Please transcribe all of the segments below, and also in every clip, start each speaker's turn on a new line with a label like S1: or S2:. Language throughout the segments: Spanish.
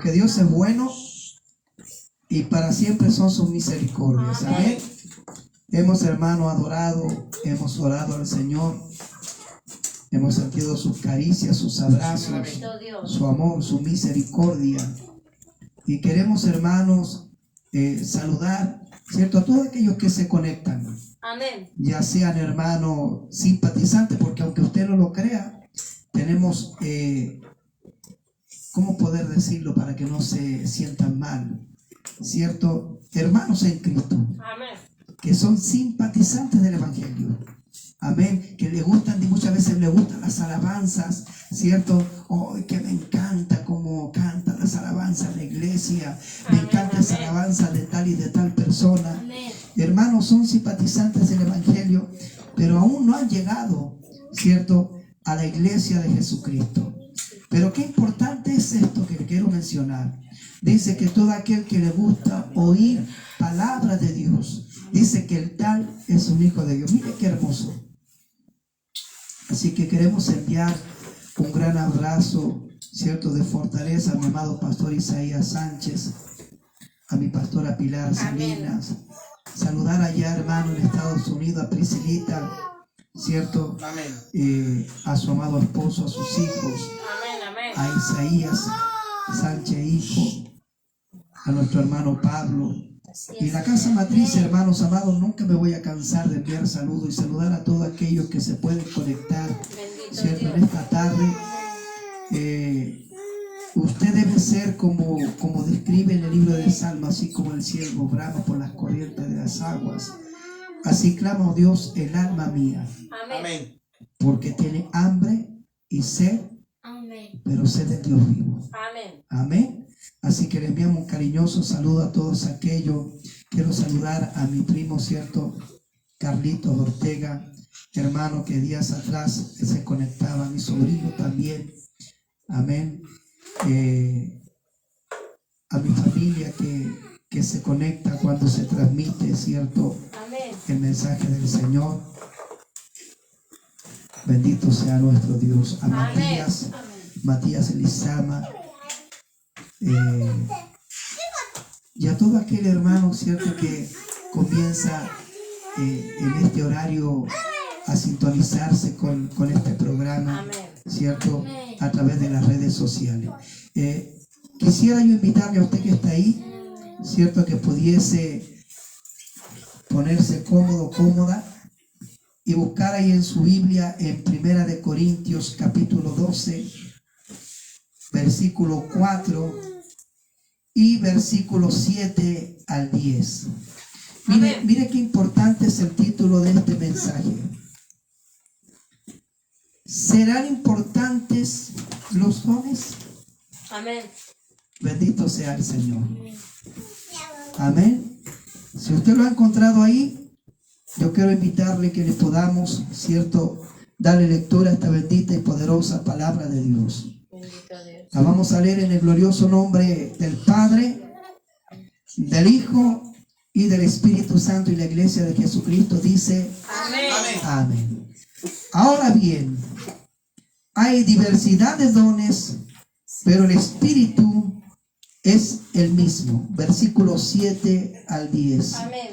S1: porque Dios es bueno y para siempre son sus misericordias. Amén. Hemos, hermano, adorado, hemos orado al Señor, hemos sentido sus caricias, sus abrazos, su amor, su misericordia. Y queremos, hermanos, saludar, ¿cierto?, a todos aquellos que se conectan.
S2: Amén.
S1: Ya sean, hermanos, simpatizantes, porque aunque usted no lo crea, tenemos, ¿cómo poder decirlo para que no se sientan mal? ¿Cierto? Hermanos en Cristo.
S2: Amén.
S1: Que son simpatizantes del Evangelio. Amén. Que le gustan, y muchas veces le gustan las alabanzas, ¿cierto? Oh, que me encanta cómo cantan las alabanzas de la iglesia. Me encanta esa alabanza de tal y de tal persona.
S2: Amén.
S1: Hermanos, son simpatizantes del Evangelio, pero aún no han llegado, ¿cierto?, a la iglesia de Jesucristo. Pero qué importante es esto que quiero mencionar. Dice que todo aquel que le gusta oír palabra de Dios, dice que el tal es un hijo de Dios. Mire qué hermoso. Así que queremos enviar un gran abrazo, ¿cierto?, de fortaleza a mi amado pastor Isaías Sánchez, a mi pastora Pilar Salinas. Saludar allá, hermano, en Estados Unidos, a Priscilita, ¿cierto? A su amado esposo, a sus hijos, a Isaías Sánchez, hijo, a nuestro hermano Pablo. Y la casa matriz, hermanos amados, nunca me voy a cansar de enviar saludos y saludar a todos aquellos que se pueden conectar, ¿cierto?, en esta tarde. Usted debe ser como describe en el libro de Salmo, así como el siervo brama por las corrientes de las aguas. Así clama, oh Dios, el alma mía.
S2: Amén.
S1: Porque tiene hambre y sed,
S2: Amén.
S1: pero sed de Dios vivo.
S2: Amén.
S1: Amén. Así que le enviamos un cariñoso saludo a todos aquellos. Quiero saludar a mi primo, ¿cierto?, Carlitos Ortega, hermano que días atrás se conectaba, mi sobrino también. Amén. A mi familia que se conecta cuando se transmite, ¿cierto?,
S2: Amén.
S1: el mensaje del Señor. Bendito sea nuestro Dios. A Matías Elizama, y a todo aquel hermano, ¿cierto?, que comienza en este horario a sintonizarse con este programa.
S2: Amén.
S1: ¿Cierto?, a través de las redes sociales. Quisiera yo invitarle a usted que está ahí, ¿cierto?, que pudiese ponerse cómodo, cómoda, y buscar ahí en su Biblia en 1 Corintios capítulo 12, versículo 4 y versículo 7 al 10. Mire qué importante es el título de este mensaje. ¿Serán importantes los dones?
S2: Amén.
S1: Bendito sea el Señor. Amén. Si usted lo ha encontrado ahí, yo quiero invitarle que le podamos, ¿cierto?, darle lectura a esta bendita y poderosa palabra de Dios.
S2: Bendito Dios.
S1: La vamos a leer en el glorioso nombre del Padre, del Hijo y del Espíritu Santo, y la iglesia de Jesucristo dice:
S2: Amén.
S1: Amén. Ahora bien, hay diversidad de dones, pero el Espíritu es el mismo. Versículos 7 al 10.
S2: Amén.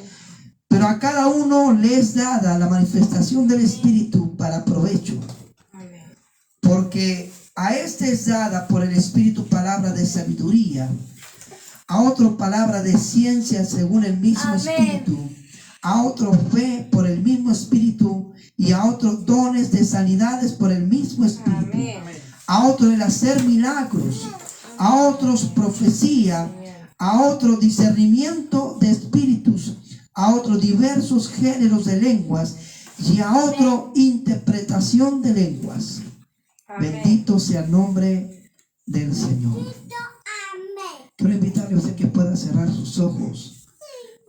S1: Pero a cada uno le es dada la manifestación del Espíritu para provecho.
S2: Amén.
S1: Porque a este es dada por el Espíritu palabra de sabiduría, a otro palabra de ciencia según el mismo
S2: Amén.
S1: Espíritu, a otro fe por el mismo Espíritu, y a otros dones de sanidades por el mismo Espíritu,
S2: Amén.
S1: a otro el hacer milagros, a otros profecía, a otro discernimiento de espíritus, a otros diversos géneros de lenguas, y a otro interpretación de lenguas.
S2: Amén.
S1: Bendito sea el nombre del Señor. Quiero invitarle a usted que pueda cerrar sus ojos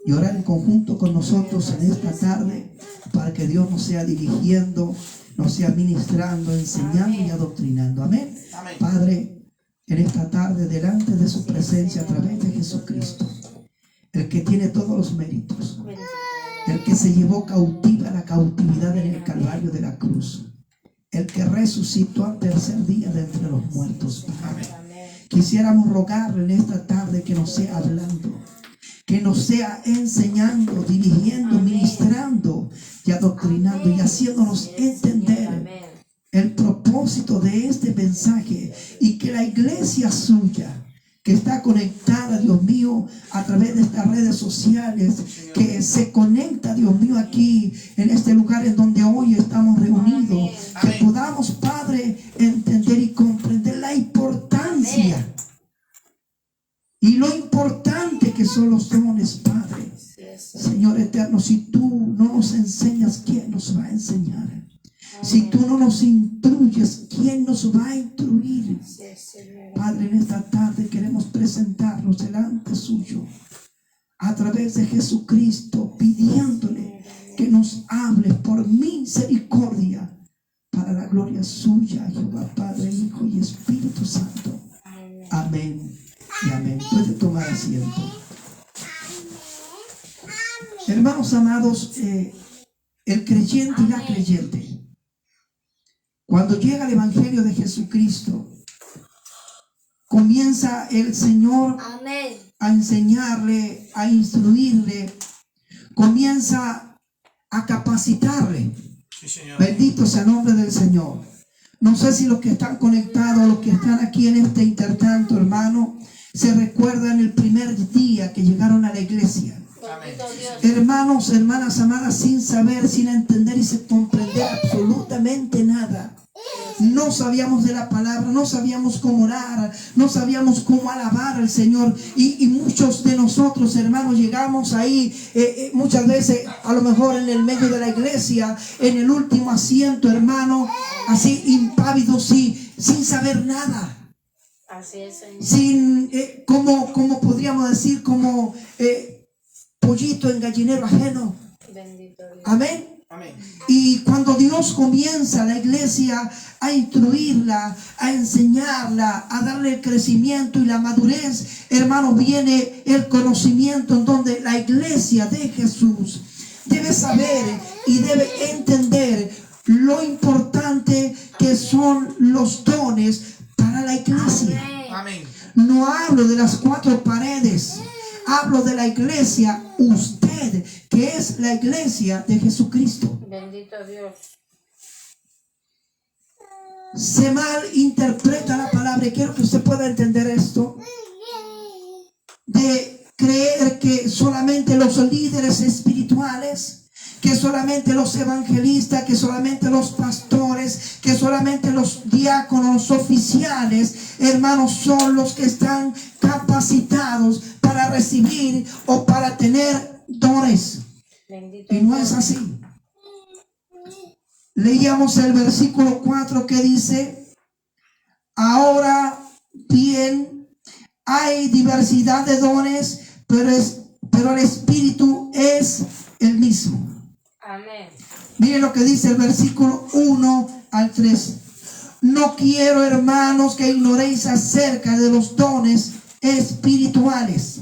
S1: y orar en conjunto con nosotros en esta tarde, para que Dios nos sea dirigiendo, nos sea ministrando, enseñando y adoctrinando. Amén.
S3: Amén.
S1: Padre, en esta tarde, delante de su presencia a través de Jesucristo, el que tiene todos los méritos, el que se llevó cautiva la cautividad en el Calvario de la cruz, el que resucitó al tercer día de entre los muertos, Padre. quisiéramos rogarle en esta tarde que nos sea hablando, que nos sea enseñando, dirigiendo,
S2: Amén.
S1: ministrando y adoctrinando y haciéndonos entender
S2: Amén.
S1: el propósito de este mensaje, y que la iglesia suya que está conectada, Dios mío, a través de estas redes sociales, que se conecta, Dios mío, aquí en este lugar en donde hoy estamos reunidos, que
S3: Amén.
S1: podamos, Padre, entender y comprender la importancia
S2: Amén.
S1: y lo importante que son los dones, Padre.
S2: Así es.
S1: Señor eterno, si tú no nos enseñas, ¿quién nos va a enseñar? Si tú no nos instruyes, ¿quién nos va a instruir?
S2: Así es, Señor.
S1: Padre, en esta tarde queremos presentarnos delante suyo a través de Jesucristo, pidiéndole que nos hable por misericordia para la gloria suya, Jehová Padre, Hijo y Espíritu Santo.
S2: Amén.
S1: Amén y amén. Puede tomar asiento. Hermanos amados, el creyente y la
S2: Amén.
S1: creyente, cuando llega el Evangelio de Jesucristo, comienza el Señor
S2: Amén.
S1: a enseñarle, a instruirle, comienza a capacitarle.
S3: Sí, Señor.
S1: Bendito sea el nombre del Señor. No sé si los que están conectados, los que están aquí en este intertanto, hermano, se recuerdan el primer día que llegaron a la iglesia.
S2: Bendito Dios.
S1: Hermanos, hermanas amadas, sin saber, sin entender y sin comprender absolutamente nada. No sabíamos de la palabra, no sabíamos cómo orar, no sabíamos cómo alabar al Señor. Y muchos de nosotros, hermanos, llegamos ahí muchas veces, a lo mejor en el medio de la iglesia, en el último asiento, hermano, así impávidos y sin saber nada.
S2: Así es, Señor.
S1: Sin, como podríamos decir, como pollito en gallinero ajeno.
S2: Bendito Dios.
S1: Amén.
S3: Amén.
S1: Y cuando Dios comienza la iglesia a instruirla, a enseñarla, a darle el crecimiento y la madurez, hermano, viene el conocimiento en donde la iglesia de Jesús debe saber y debe entender lo importante que son los dones para la iglesia.
S3: Amén.
S1: No hablo de las cuatro paredes, hablo de la iglesia, usted, que es la iglesia de Jesucristo.
S2: Bendito Dios.
S1: Se malinterpreta la palabra, y quiero que usted pueda entender esto, de creer que solamente los líderes espirituales, que solamente los evangelistas, que solamente los pastores, que solamente los diáconos oficiales, hermanos, son los que están capacitados para recibir o para tener dones.
S2: Bendito
S1: Y no
S2: Dios.
S1: es así. Leíamos el versículo 4 que dice: ahora bien, hay diversidad de dones, pero el Espíritu es el mismo.
S2: Amén.
S1: Miren lo que dice el versículo 1 al 3. No quiero, hermanos, que ignoréis acerca de los dones espirituales.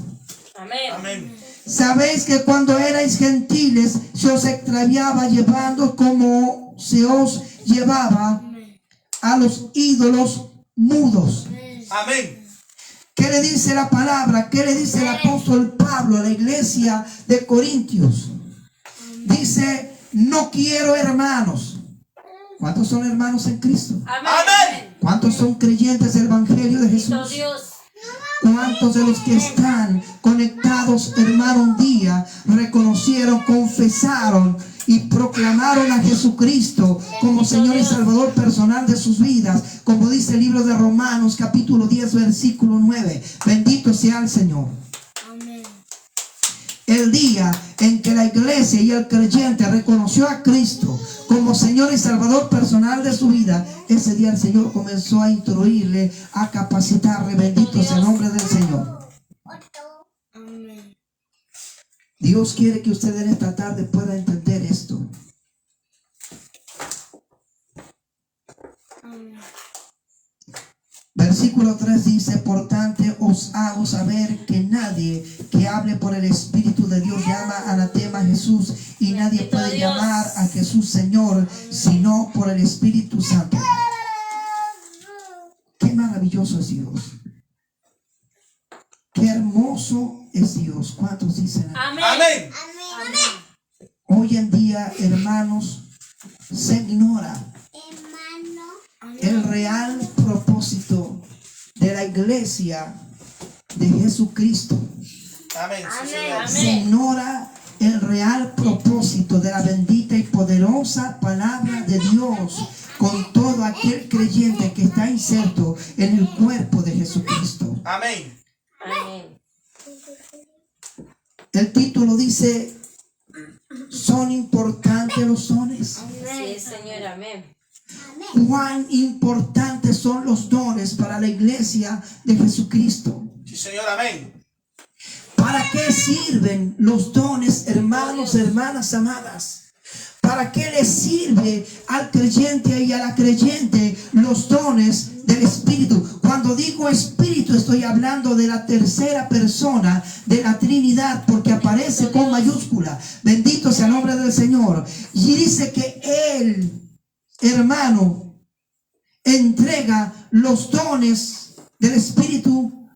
S2: Amén.
S3: Amén.
S1: Sabéis que cuando erais gentiles se os extraviaba llevando como se os llevaba a los ídolos mudos.
S3: Amén.
S1: ¿Qué le dice la palabra? ¿Qué le dice el apóstol Pablo a la iglesia de Corintios? Dice: no quiero, hermanos. ¿Cuántos son hermanos en Cristo?
S2: Amén.
S1: ¿Cuántos son creyentes del Evangelio de
S2: Bendito
S1: Jesús?
S2: Dios.
S1: ¿Cuántos de los que están conectados, hermano, un día reconocieron, confesaron y proclamaron a Jesucristo como Señor y Salvador personal de sus vidas? Como dice el libro de Romanos, capítulo 10, versículo 9. Bendito sea el Señor.
S2: Amén.
S1: El día en que la iglesia y el creyente reconoció a Cristo como Señor y Salvador personal de su vida, ese día el Señor comenzó a instruirle, a capacitarle. Bendito sea el nombre del Señor.
S2: Amén.
S1: Dios quiere que usted en esta tarde pueda entender esto. Versículo 3 dice: por tanto os hago saber que nadie que hable por el Espíritu de Dios llama anatema a Jesús, y nadie
S2: Bendito
S1: puede
S2: Dios.
S1: llamar a Jesús Señor sino por el Espíritu Santo. Qué maravilloso es Dios. Qué hermoso es Dios. ¿Cuántos dicen amén?
S2: Amén.
S3: Amén.
S1: Hoy en día, hermanos, se ignora el real propósito de la iglesia de Jesucristo.
S3: Amén. Sí, Señor.
S2: Amén.
S1: Se ignora el real propósito de la bendita y poderosa palabra de Dios con todo aquel creyente que está inserto en el cuerpo de Jesucristo.
S3: Amén.
S2: Amén.
S1: El título dice: ¿son importantes los dones?
S2: Así es, Señor. Amén.
S1: ¿Cuán importantes son los dones para la iglesia de Jesucristo?
S3: Sí, Señor. Amén.
S1: ¿Para qué sirven los dones, hermanos, hermanas amadas? ¿Para qué le sirve al creyente y a la creyente los dones del Espíritu? Cuando digo Espíritu, estoy hablando de la tercera persona de la Trinidad, porque aparece con mayúscula. Bendito sea el nombre del Señor. Y dice que Él, hermano, entrega los dones del Espíritu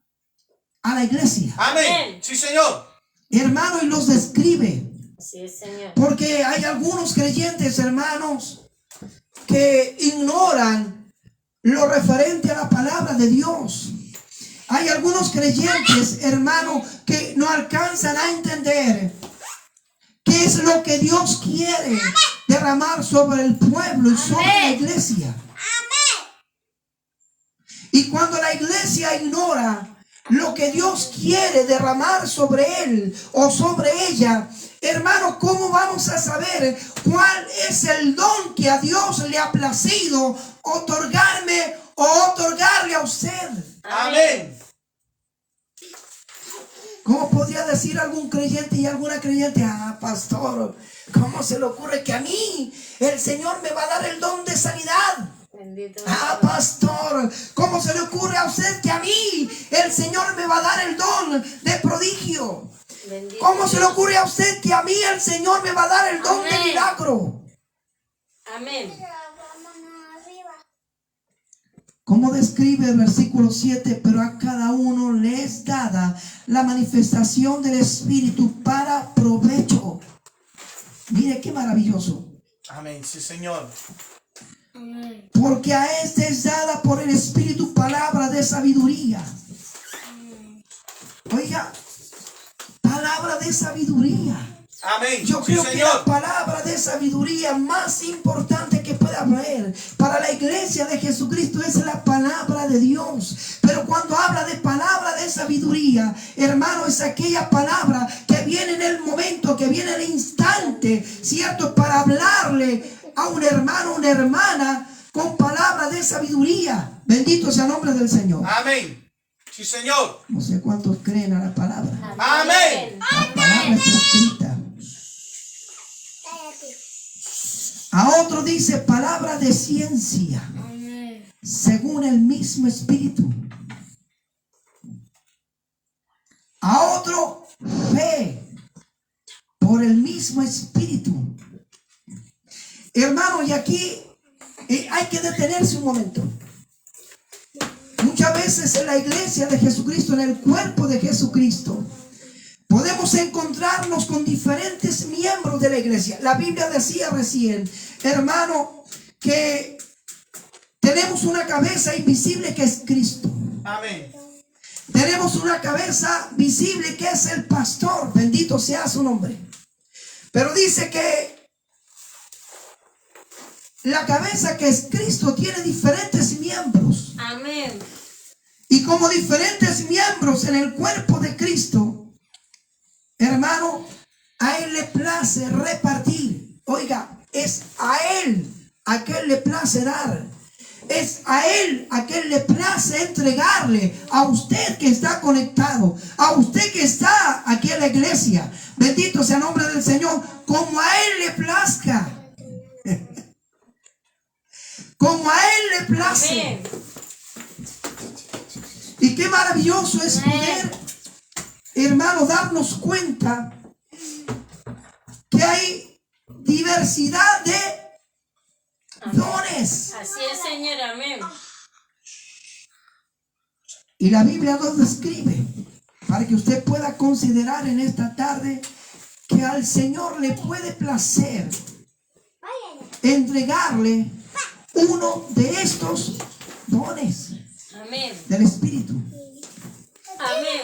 S1: a la iglesia.
S3: Amén. Sí, Señor.
S1: Hermano, y los describe.
S2: Así es, Señor.
S1: Porque hay algunos creyentes, hermanos, que ignoran lo referente a la palabra de Dios. Hay algunos creyentes, hermanos, que no alcanzan a entender qué es lo que Dios quiere derramar sobre el pueblo y sobre la iglesia. Y cuando la iglesia ignora lo que Dios quiere derramar sobre él o sobre ella, hermano, ¿cómo vamos a saber cuál es el don que a Dios le ha placido otorgarme o otorgarle a usted?
S3: Amén.
S1: ¿Cómo podría decir algún creyente y alguna creyente: ah, pastor, ¿cómo se le ocurre que a mí el Señor me va a dar el don de sanidad?
S2: Bendito.
S1: Ah, pastor, ¿cómo se le ocurre a usted que a mí el Señor me va a dar el don de prodigio?
S2: Bendito.
S1: ¿Cómo se le ocurre a usted que a mí el Señor me va a dar el don de
S2: Amén.
S1: milagro?
S2: Amén.
S1: ¿Cómo describe el versículo 7? Pero a cada uno le es dada la manifestación del Espíritu para provecho. Mire qué maravilloso.
S3: Amén. Sí, Señor.
S2: Amén.
S1: Porque a este es dada por el Espíritu palabra de sabiduría. Oiga, palabra de sabiduría.
S3: Amén.
S1: Yo
S3: Sí,
S1: creo que la
S3: Señor.
S1: palabra de sabiduría más importante que pueda haber para la iglesia de Jesucristo es la palabra de Dios. Pero cuando habla de palabra de sabiduría, hermano, es aquella palabra que viene en el momento, que viene en el instante, ¿cierto? Para hablarle a un hermano, una hermana, con palabra de sabiduría. Bendito sea el nombre del Señor.
S3: Amén. Sí, Señor.
S1: No sé cuántos creen a la palabra.
S3: Amén.
S1: La palabra está escrita. A otro dice palabra de ciencia,
S2: Amén.
S1: según el mismo Espíritu. A otro fe, por el mismo Espíritu. Hermano, y aquí hay que detenerse un momento. Muchas veces en la iglesia de Jesucristo, en el cuerpo de Jesucristo, podemos encontrarnos con diferentes miembros de la iglesia. La Biblia decía recién, hermano, que tenemos una cabeza invisible que es Cristo.
S3: Amén.
S1: Tenemos una cabeza visible que es el pastor. Bendito sea su nombre. Pero dice que la cabeza que es Cristo tiene diferentes miembros.
S2: Amén.
S1: Y como diferentes miembros en el cuerpo de Cristo, hermano, a Él le place repartir. Oiga, es a Él a quien le place dar. Es a Él a quien le place entregarle a usted que está conectado, a usted que está aquí en la iglesia. Bendito sea el nombre del Señor, como a Él le plazca. Como a Él le place.
S2: Amén.
S1: Y qué maravilloso es poder, hermano, darnos cuenta que hay diversidad de dones.
S2: Así es, Señor. Amén.
S1: Y la Biblia nos describe para que usted pueda considerar en esta tarde que al Señor le puede placer entregarle uno de estos dones
S2: Amén.
S1: del Espíritu.
S2: Amén.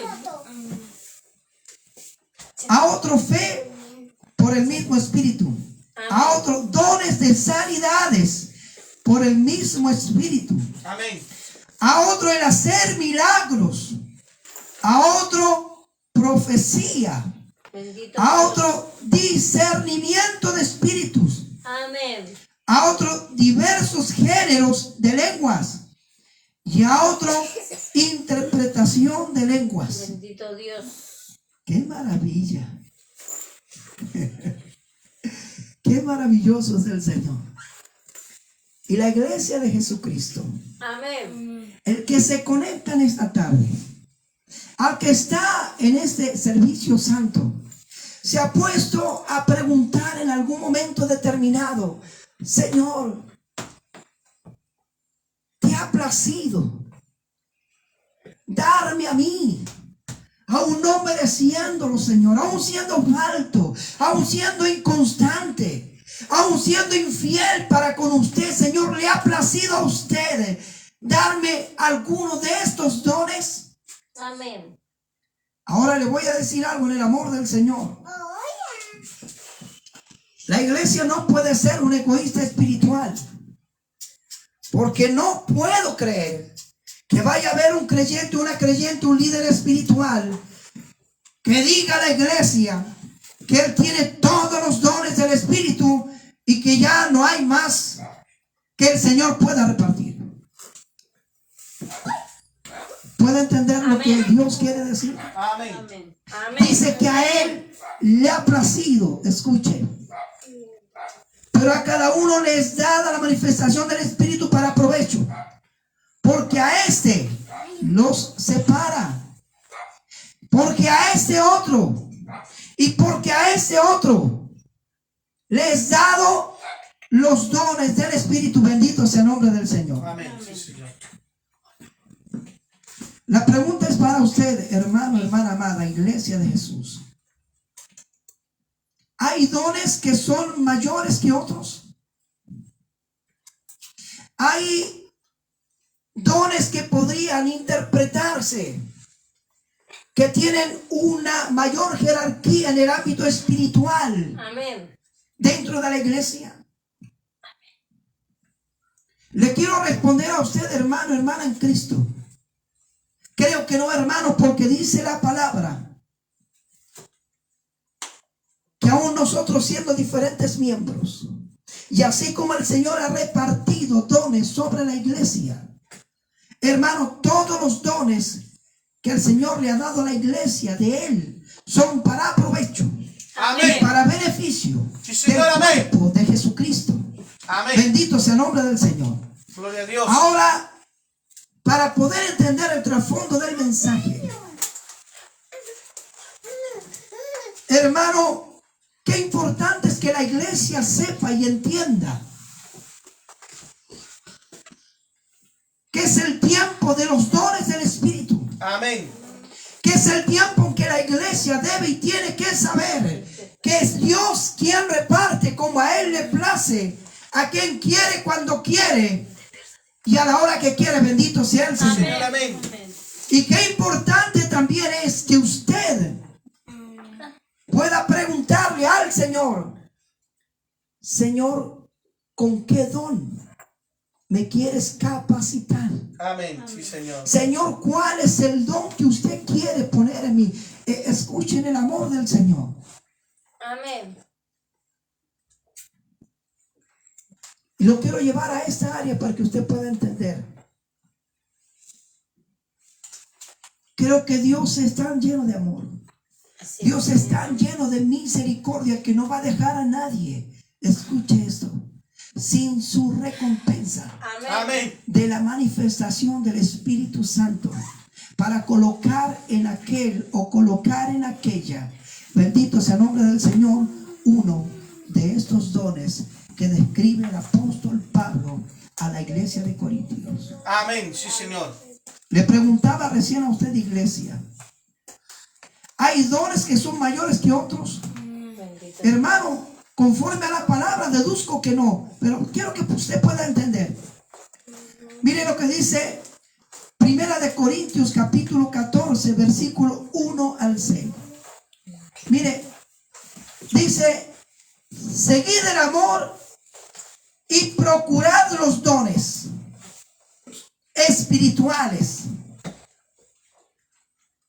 S1: A otro fe por el mismo Espíritu. A otro dones de sanidades por el mismo Espíritu.
S3: Amén.
S1: A otro el hacer milagros. A otro profecía.
S2: Bendito
S1: A
S2: Dios.
S1: otro discernimiento de espíritus.
S2: Amén.
S1: A otro diversos géneros de lenguas. Y a otro interpretación de lenguas.
S2: Bendito Dios.
S1: ¡Qué maravilla! ¡Qué maravilloso es el Señor! Y la iglesia de Jesucristo,
S2: Amén.
S1: el que se conecta en esta tarde, al que está en este servicio santo, se ha puesto a preguntar en algún momento determinado: Señor, ¿te ha placido darme a mí, aún no mereciéndolo, Señor, aún siendo falto, aún siendo inconstante, aún siendo infiel para con usted? Señor, ¿le ha placido a usted darme alguno de estos dones?
S2: Amén.
S1: Ahora le voy a decir algo en el amor del Señor. La iglesia no puede ser un egoísta espiritual, porque no puedo creer que vaya a haber un creyente, una creyente, un líder espiritual que diga a la iglesia que él tiene todos los dones del Espíritu y que ya no hay más que el Señor pueda repartir. ¿Puede entender lo que Dios quiere decir?
S3: Amén.
S2: Amén. Amén.
S1: Dice que a él le ha placido, escuche, pero a cada uno le es dada la manifestación del Espíritu para provecho, porque a este los separa, porque a este otro, y porque a este otro le es dado los dones del Espíritu. Bendito sea el nombre del Señor.
S3: Amén. Sí, Señor.
S1: La pregunta es para usted, hermano, hermana amada, iglesia de Jesús. ¿Hay dones que son mayores que otros? ¿Hay dones que podrían interpretarse, que tienen una mayor jerarquía en el ámbito espiritual
S2: Amén.
S1: dentro de la iglesia? Le quiero responder a usted, hermano, hermana en Cristo. Creo que no, hermano, porque dice la palabra que aún nosotros, siendo diferentes miembros, y así como el Señor ha repartido dones sobre la iglesia, hermano, todos los dones que el Señor le ha dado a la iglesia de Él son para provecho,
S3: Amén.
S1: para beneficio
S3: Sí, Señor,
S1: del
S3: amén.
S1: cuerpo de Jesucristo.
S3: Amén.
S1: Bendito sea el nombre del Señor.
S3: Gloria a Dios.
S1: Ahora, para poder entender el trasfondo del mensaje, hermano, qué importante es que la iglesia sepa y entienda que es el tiempo de los dones del Espíritu,
S3: Amén.
S1: que es el tiempo en que la iglesia debe y tiene que saber que es Dios quien reparte como a Él le place, a quien quiere, cuando quiere y a la hora que quiere. Bendito sea el Señor.
S3: Señor, amén.
S1: Y qué importante también es que usted pueda preguntarle al Señor: Señor, ¿con qué don me quieres capacitar?
S3: Amén. Sí, Señor.
S1: Señor, ¿cuál es el don que usted quiere poner en mí? Escuchen el amor del Señor.
S2: Amén.
S1: Y lo quiero llevar a esta área para que usted pueda entender. Creo que Dios es tan lleno de amor.
S2: Así
S1: Dios es tan lleno de misericordia que no va a dejar a nadie, escuche esto, sin su recompensa
S2: Amén.
S3: Amén.
S1: de la manifestación del Espíritu Santo, para colocar en aquel o colocar en aquella, bendito sea el nombre del Señor, uno de estos dones que describe el apóstol Pablo a la iglesia de Corintios.
S3: Amén. Sí, Señor.
S1: Le preguntaba recién a usted, iglesia, Hay dones que son mayores que otros.
S2: Bendito.
S1: Hermano, conforme a la palabra deduzco que no, pero quiero que usted pueda entender. Mire lo que dice Primera de Corintios capítulo 14 versículo 1 al 6. Mire, dice: seguid el amor y procurad los dones espirituales.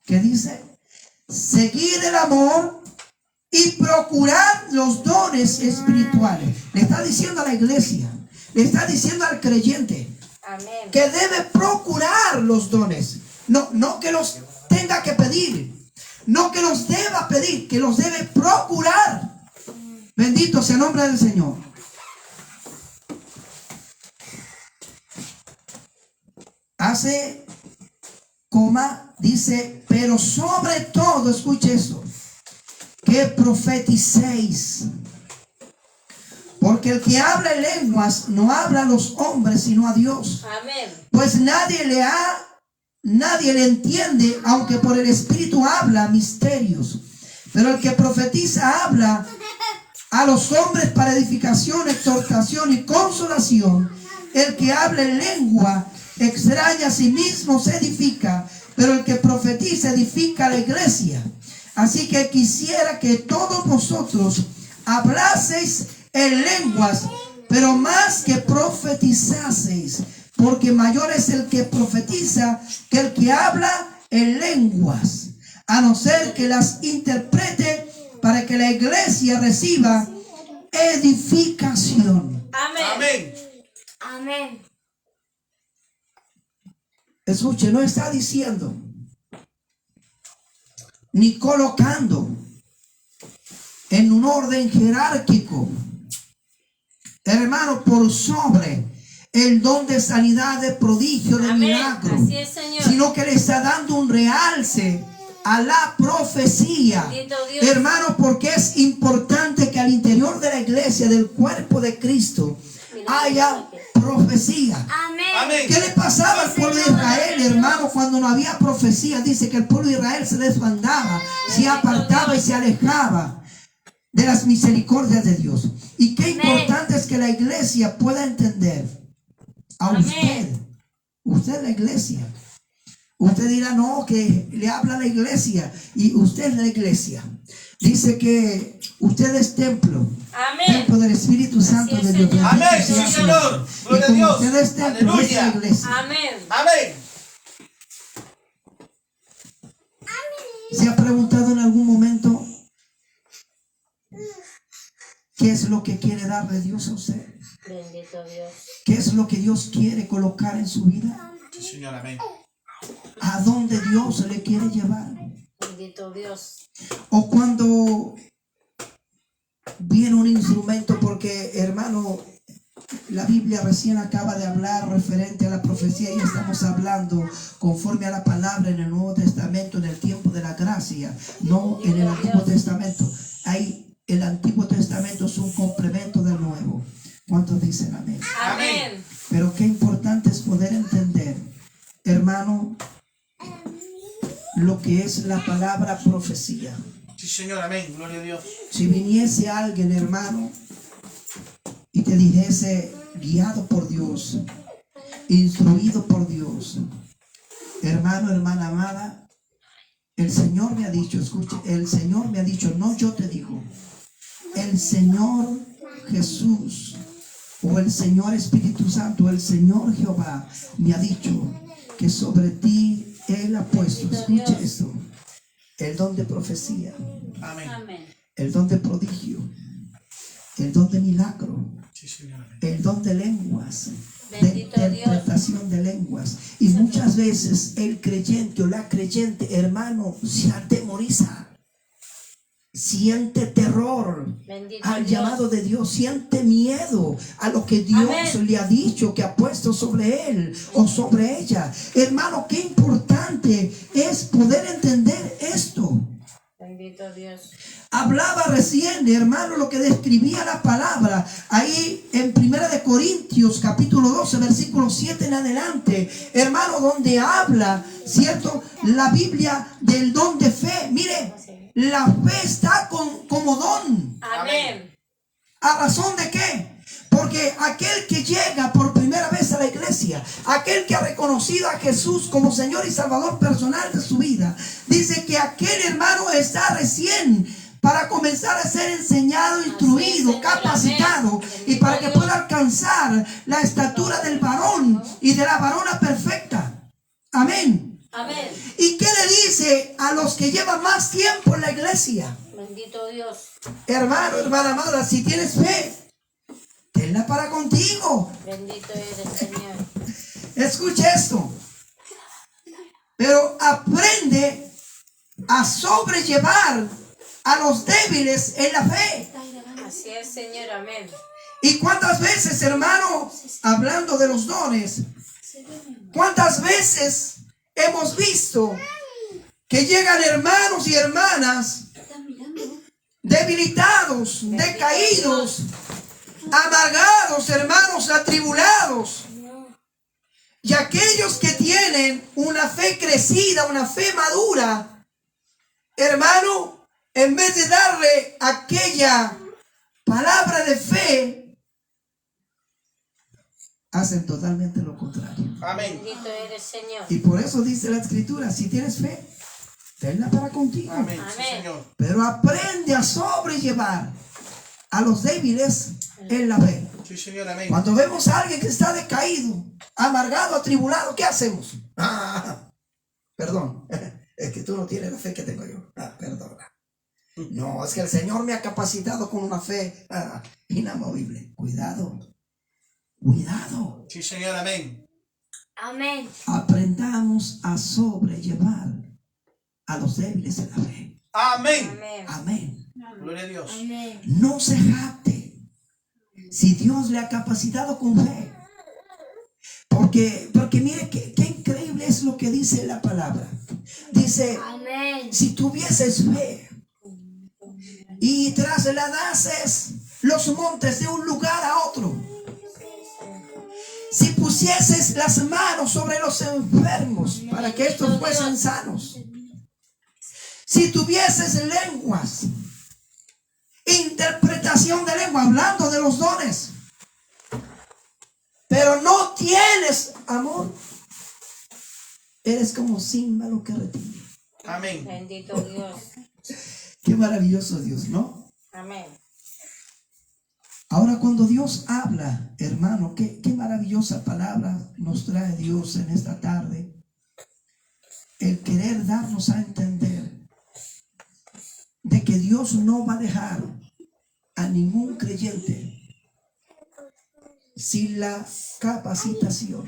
S1: ¿Qué dice? Seguid el amor y procurad los dones espirituales. Le está diciendo a la iglesia, le está diciendo al creyente
S2: Amén.
S1: que debe procurar los dones. No que los tenga que pedir, no que los deba pedir, que los debe procurar. Bendito sea el nombre del Señor. Hace coma, dice: pero sobre todo, escuche eso, que profeticéis. Porque el que habla en lenguas no habla a los hombres, sino a Dios.
S2: Amén.
S1: Pues nadie le entiende, aunque por el Espíritu habla misterios. Pero el que profetiza habla a los hombres para edificación, exhortación y consolación. El que habla en lengua extraña a sí mismo se edifica, pero el que profetiza edifica a la iglesia. Así que quisiera que todos vosotros hablaseis en lenguas, pero más que profetizaseis, porque mayor es el que profetiza que el que habla en lenguas, a no ser que las interprete, para que la iglesia reciba edificación.
S2: Amén.
S3: Amén.
S2: Amén.
S1: Escuche, no está diciendo ni colocando en un orden jerárquico, hermano, por sobre el don de sanidad, de prodigio, de
S2: Amén.
S1: milagro,
S2: Así es, Señor.
S1: sino que le está dando un realce a la profecía.
S2: Bendito Dios.
S1: Hermano, porque es importante que al interior de la iglesia, del cuerpo de Cristo, haya profecía.
S2: Amén.
S3: Amén.
S1: ¿Qué le pasaba al pueblo de Israel, hermano, cuando no había profecía? Dice que el pueblo de Israel se desbandaba, se apartaba y se alejaba de las misericordias de Dios. Y qué importante es que la iglesia pueda entender a usted la iglesia. Usted dirá: no, que le habla a la iglesia, y usted es la iglesia. Dice que usted es templo.
S2: Amén.
S1: Templo del Espíritu Santo de Dios.
S2: Señor.
S3: Amén,
S1: Bendito sea
S3: sí,
S1: su
S3: Señor.
S1: nombre.
S3: Gloria
S1: Y
S3: a
S1: como
S3: Dios.
S1: usted es templo, es la
S3: Aleluya.
S1: iglesia.
S2: Amén.
S3: Amén.
S1: ¿Se ha preguntado en algún momento qué es lo que quiere darle Dios a usted?
S2: Bendito Dios.
S1: ¿Qué es lo que Dios quiere colocar en su vida?
S3: Sí, Señor, amén.
S1: ¿A dónde Dios le quiere llevar?
S2: Bendito Dios.
S1: O cuando viene un instrumento, porque, hermano, la Biblia recién acaba de hablar referente a la profecía, y estamos hablando conforme a la palabra en el Nuevo Testamento, en el tiempo de la gracia, no en el Antiguo Testamento. El Antiguo Testamento es un complemento del Nuevo. ¿Cuántos dicen amén?
S2: Amén.
S1: Pero qué importante es poder entender, hermano, lo que es la palabra profecía.
S3: Sí, Señor, amén. Gloria a Dios.
S1: Si viniese alguien, hermano, y te dijese: guiado por Dios, instruido por Dios, hermano, hermana amada, el Señor me ha dicho, escuche, el Señor me ha dicho, no yo te digo, el Señor Jesús, o el Señor Espíritu Santo, el Señor Jehová me ha dicho que sobre ti Él ha puesto, escuche esto, el don de profecía,
S3: Amén.
S2: Amén.
S1: el don de prodigio, el don de milagro,
S3: Sí, Señor, amén.
S1: el don de lenguas, de
S2: Bendito Dios.
S1: interpretación de lenguas. Y muchas veces el creyente o la creyente, hermano, se atemoriza, siente terror
S2: Bendito
S1: al
S2: Dios.
S1: llamado de Dios, siente miedo a lo que Dios
S2: Amén.
S1: le ha dicho, que ha puesto sobre él o sobre ella. Hermano, qué importante es poder entender esto.
S2: Bendito Dios.
S1: Hablaba recién, hermano, lo que describía la palabra ahí en 1 de Corintios capítulo 12 versículo 7 en adelante, hermano, donde habla, ¿cierto?, la Biblia del don de fe. Mire, la fe está como don.
S2: Amén.
S1: ¿A razón de qué? Porque aquel que llega por primera vez a la iglesia, aquel que ha reconocido a Jesús como Señor y Salvador personal de su vida, dice que aquel hermano está recién para comenzar a ser enseñado, instruido,
S2: Señor,
S1: capacitado,
S2: amén.
S1: y para que pueda alcanzar la estatura del varón y de la varona perfecta. Amén.
S2: Amén.
S1: ¿Y qué le dice a los que llevan más tiempo en la iglesia?
S2: Bendito Dios.
S1: Hermano, hermana amada, si tienes fe, tenla para contigo.
S2: Bendito eres, Señor.
S1: Escuche esto. Pero aprende a sobrellevar a los débiles en la fe.
S2: Así es, Señor. Amén.
S1: ¿Y cuántas veces, hermano, hablando de los dones, cuántas veces hemos visto que llegan hermanos y hermanas debilitados, decaídos, amargados, hermanos, atribulados? Y aquellos que tienen una fe crecida, una fe madura, hermano, en vez de darle aquella palabra de fe, hacen totalmente lo contrario.
S3: Amén.
S2: Bendito eres, Señor.
S1: Y por eso dice la Escritura, si tienes fe, tenla para contigo.
S3: Amén. Sí,
S2: Amén.
S3: Señor.
S1: Pero aprende a sobrellevar a los débiles en la fe.
S3: Sí, Señor. Amén.
S1: Cuando vemos a alguien que está decaído, amargado, atribulado, ¿qué hacemos? Perdón, es que tú no tienes la fe que tengo yo. Perdona. No, es que el Señor me ha capacitado con una fe inamovible. Cuidado, cuidado.
S3: Sí, Señor. Amén.
S2: Amén.
S1: Aprendamos a sobrellevar a los débiles en la fe.
S3: Amén.
S2: Amén.
S1: Amén.
S3: Gloria a Dios.
S2: Amén.
S1: No se jacte si Dios le ha capacitado con fe. Porque mire qué increíble es lo que dice la palabra. Dice,
S2: Amén.
S1: si tuvieses fe y trasladases los montes de un lugar a otro, si pusieses las manos sobre los enfermos para que estos fuesen sanos, si tuvieses lenguas, interpretación de lengua, hablando de los dones, pero no tienes amor, eres como címbalo que retiñe.
S3: Amén.
S2: Bendito Dios.
S1: Qué maravilloso Dios, ¿no?
S2: Amén.
S1: Ahora cuando Dios habla, hermano, qué maravillosa palabra nos trae Dios en esta tarde. El querer darnos a entender de que Dios no va a dejar a ningún creyente sin la capacitación,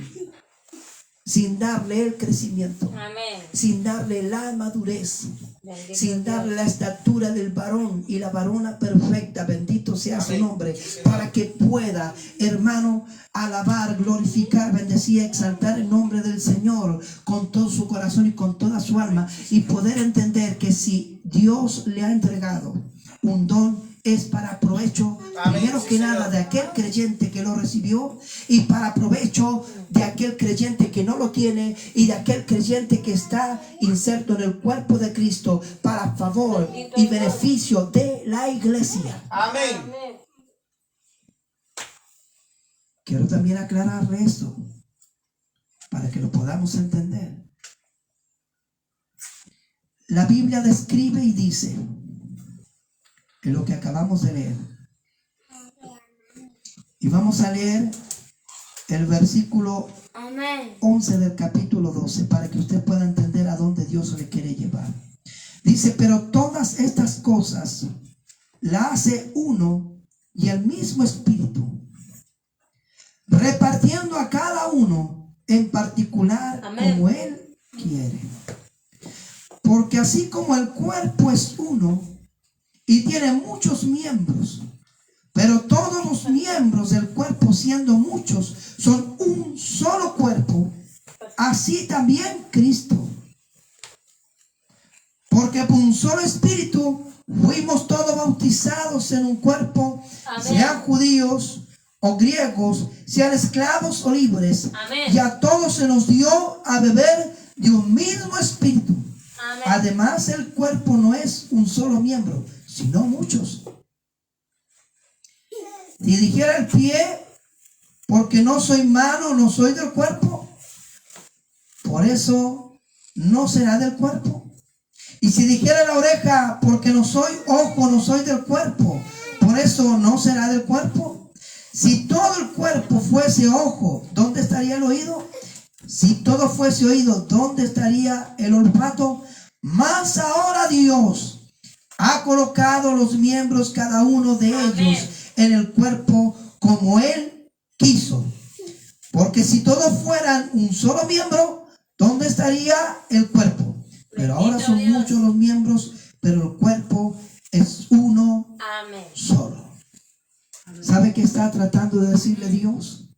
S1: sin darle el crecimiento,
S2: Amén.
S1: sin darle la madurez,
S2: Bendito
S1: sin
S2: Dios.
S1: darle la estatura del varón y la varona perfecta, bendito sea su
S3: Amén.
S1: nombre, para que pueda, hermano, alabar, glorificar, bendecir, exaltar el nombre del Señor con todo su corazón y con toda su alma, y poder entender que si Dios le ha entregado un don, es para provecho,
S3: Amén,
S1: primero
S3: sí,
S1: que
S3: Señor.
S1: nada, de aquel creyente que lo recibió, y para provecho de aquel creyente que no lo tiene, y de aquel creyente que está inserto en el cuerpo de Cristo para favor y beneficio de la iglesia.
S3: Amén.
S2: Amén.
S1: Quiero también aclararle esto para que lo podamos entender. La Biblia describe y dice, en lo que acabamos de leer, y vamos a leer el versículo
S2: Amén.
S1: 11 del capítulo 12 para que usted pueda entender a dónde Dios le quiere llevar. Dice, pero todas estas cosas la hace uno y el mismo Espíritu, repartiendo a cada uno en particular
S2: Amén.
S1: como Él quiere. Porque así como el cuerpo es uno y tiene muchos miembros, pero todos los miembros del cuerpo, siendo muchos, son un solo cuerpo, así también Cristo. Porque por un solo espíritu fuimos todos bautizados en un cuerpo,
S2: Amén.
S1: sean judíos o griegos, sean esclavos o libres.
S2: Amén.
S1: Y a todos se nos dio a beber de un mismo espíritu.
S2: Amén.
S1: Además, el cuerpo no es un solo miembro, sino muchos. Si dijera el pie, porque no soy mano, no soy del cuerpo, por eso no será del cuerpo. Y si dijera la oreja, porque no soy ojo, no soy del cuerpo, por eso no será del cuerpo. Si todo el cuerpo fuese ojo, ¿dónde estaría el oído? Si todo fuese oído, ¿dónde estaría el olfato? Mas ahora Dios ha colocado los miembros, cada uno de ellos,
S2: Amén.
S1: en el cuerpo como Él quiso. Porque si todos fueran un solo miembro, ¿dónde estaría el cuerpo? Pero ahora son
S2: Dios.
S1: muchos los miembros, pero el cuerpo es uno
S2: Amén.
S1: solo. ¿Sabe qué está tratando de decirle Dios?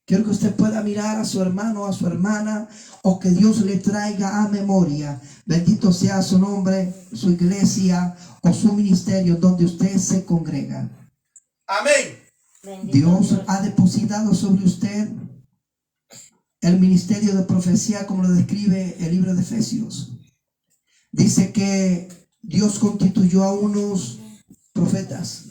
S1: Quiero que usted pueda mirar a su hermano, a su hermana, o que Dios le traiga a memoria. Bendito sea su nombre, su iglesia o su ministerio donde usted se congrega.
S3: Amén.
S2: Bendito
S1: Dios
S2: Dios.
S1: ha depositado sobre usted el ministerio de profecía, como lo describe el libro de Efesios. Dice que Dios constituyó a unos profetas.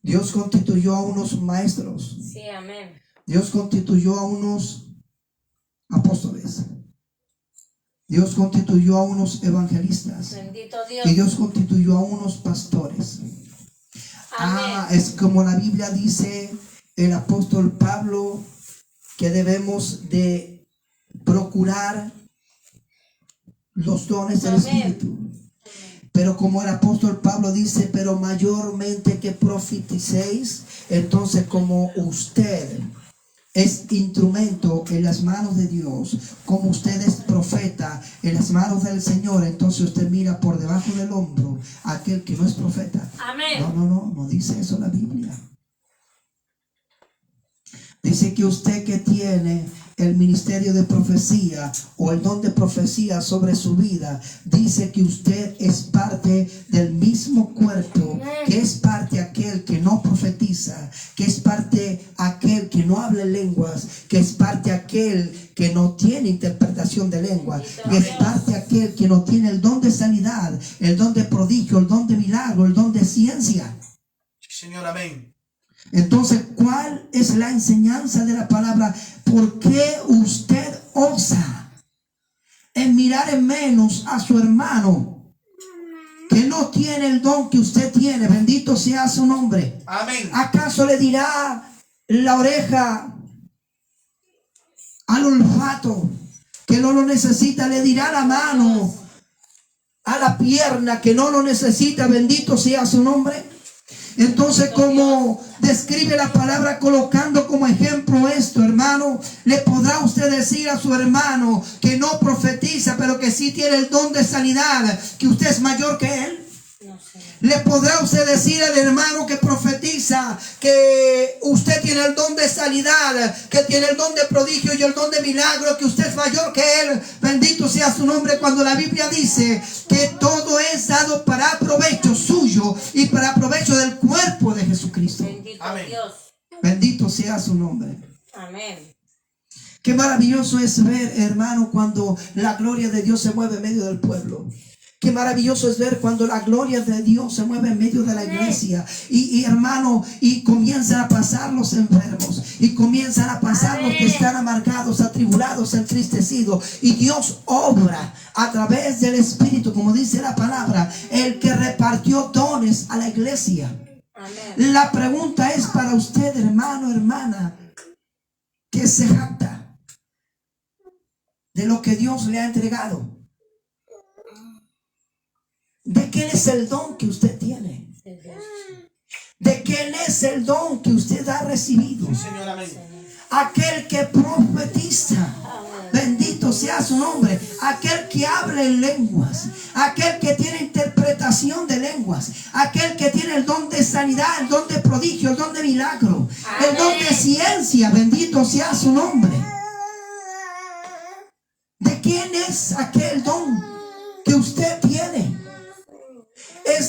S1: Dios constituyó a unos maestros.
S2: Sí, amén.
S1: Dios constituyó a unos apóstoles. Dios constituyó a unos evangelistas.
S2: Bendito Dios.
S1: Y Dios constituyó a unos pastores.
S2: Amén.
S1: Es como la Biblia dice, el apóstol Pablo, que debemos de procurar los dones del
S2: Amén.
S1: Espíritu. Pero como el apóstol Pablo dice, pero mayormente que profeticéis, entonces como usted es instrumento en las manos de Dios, como usted es profeta en las manos del Señor, entonces usted mira por debajo del hombro a aquel que no es profeta.
S2: Amén.
S1: No dice eso la Biblia. Dice que usted que tiene el ministerio de profecía o el don de profecía sobre su vida, dice que usted es parte del mismo cuerpo, que es parte aquel que no profetiza, que es parte aquel que no habla lenguas, que es parte aquel que no tiene interpretación de lenguas, que es parte aquel que no tiene el don de sanidad, el don de prodigio, el don de milagro, el don de ciencia.
S3: Sí, Señor, amén.
S1: Entonces, ¿cuál es la enseñanza de la palabra? ¿Por qué usted osa en mirar en menos a su hermano que no tiene el don que usted tiene? Bendito sea su nombre.
S3: Amén.
S1: ¿Acaso le dirá la oreja al olfato que no lo necesita? ¿Le dirá la mano a la pierna que no lo necesita? Bendito sea su nombre. Entonces, como describe la palabra colocando como ejemplo esto, hermano, le podrá usted decir a su hermano que no profetiza, pero que sí tiene el don de sanidad, que usted es mayor que él.
S2: No sé.
S1: Le podrá usted decir al hermano que profetiza que usted tiene el don de sanidad, que tiene el don de prodigio y el don de milagro, que usted es mayor que él. Bendito sea su nombre, cuando la Biblia dice que todo es dado para provecho suyo y para provecho del cuerpo de Jesucristo.
S2: Bendito
S3: Amén.
S2: Dios.
S1: Bendito sea su nombre.
S2: Amén.
S1: Qué maravilloso es ver, hermano, cuando la gloria de Dios se mueve en medio del pueblo. Qué maravilloso es ver cuando la gloria de Dios se mueve en medio de la iglesia. Y hermano, y comienzan a pasar los enfermos. Y comienzan a pasar los que están amargados, atribulados, entristecidos. Y Dios obra a través del Espíritu, como dice la palabra, el que repartió dones a la iglesia.
S2: Amén.
S1: La pregunta es para usted, hermano, hermana, que se jacta de lo que Dios le ha entregado. ¿De quién es el don que usted tiene?
S2: De Dios.
S1: ¿De quién es el don que usted ha recibido?
S3: Sí, Señor, amén.
S1: Aquel que profetiza. Bendito sea su nombre. Aquel que habla en lenguas. Aquel que tiene interpretación de lenguas. Aquel que tiene el don de sanidad, el don de prodigio, el don de milagro. El don de ciencia. Bendito sea su nombre. ¿De quién es aquel don que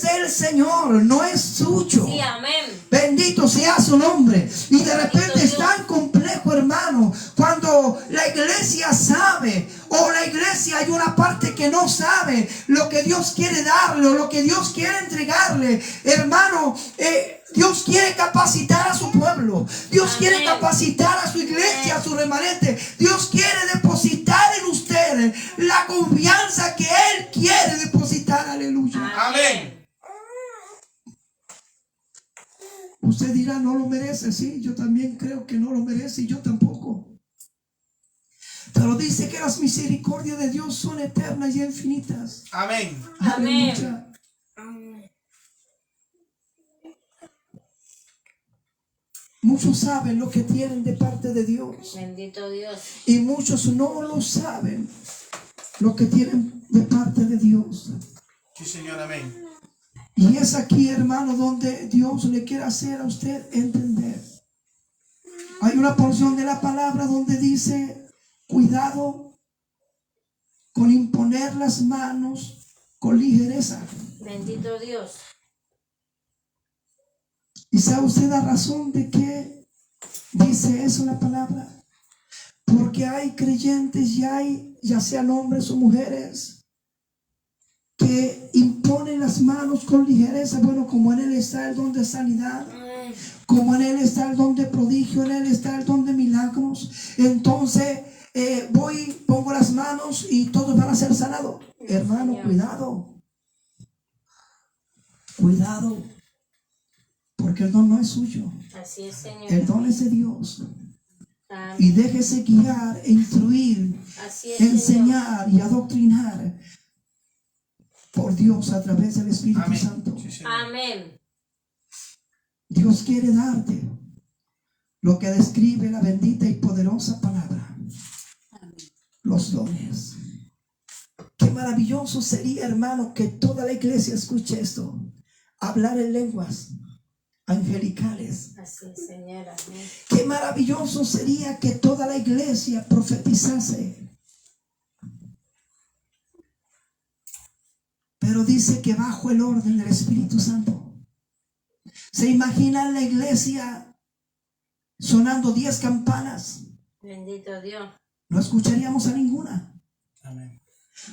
S1: del Señor, no es suyo.
S2: Sí, amén.
S1: Bendito sea su nombre. Y de repente
S2: Bendito
S1: es tan complejo, hermano, cuando la iglesia sabe, o la iglesia hay una parte que no sabe lo que Dios quiere darle o lo que Dios quiere entregarle. Hermano, Dios quiere capacitar a su pueblo. Dios
S2: Amén.
S1: quiere capacitar a su iglesia, a su remanente. Dios quiere depositar en usted la confianza que Él quiere depositar. Aleluya.
S3: Amén.
S1: Usted dirá, no lo merece. Sí, yo también creo que no lo merece y yo tampoco. Pero dice que las misericordias de Dios son eternas y infinitas.
S3: Amén.
S1: Aleluya. Muchos saben lo que tienen de parte de Dios.
S2: Bendito Dios.
S1: Y muchos no lo saben lo que tienen de parte de Dios.
S3: Sí, Señor. Amén.
S1: Y es aquí, hermano, donde Dios le quiere hacer a usted entender. Hay una porción de la palabra donde dice, cuidado con imponer las manos con ligereza.
S2: Bendito Dios.
S1: ¿Y sabe usted la razón de qué dice eso la palabra? Porque hay creyentes y hay, ya sean hombres o mujeres, que imponen las manos con ligereza. Bueno, como en Él está el don de sanidad, como en Él está el don de prodigio, en Él está el don de milagros, entonces pongo las manos y todos van a ser sanados. Hermano, cuidado. Cuidado. Porque el don no es suyo.
S2: Así es, Señor.
S1: El don es de Dios.
S2: Amén.
S1: Y déjese guiar e instruir,
S2: Así es,
S1: enseñar y adoctrinar por Dios a través del Espíritu
S3: Amén.
S1: Santo.
S3: Sí,
S2: Señor.
S3: Señor.
S2: Amén.
S1: Dios quiere darte lo que describe la bendita y poderosa palabra. Los dones. Qué maravilloso sería, hermano, que toda la iglesia escuche esto. Hablar en lenguas angelicales.
S2: Así es, Señor. Amén.
S1: Qué maravilloso sería que toda la iglesia profetizase. Pero dice que bajo el orden del Espíritu Santo. ¿Se imagina la iglesia sonando 10 campanas?
S2: Bendito Dios.
S1: No escucharíamos a ninguna.
S3: Amén.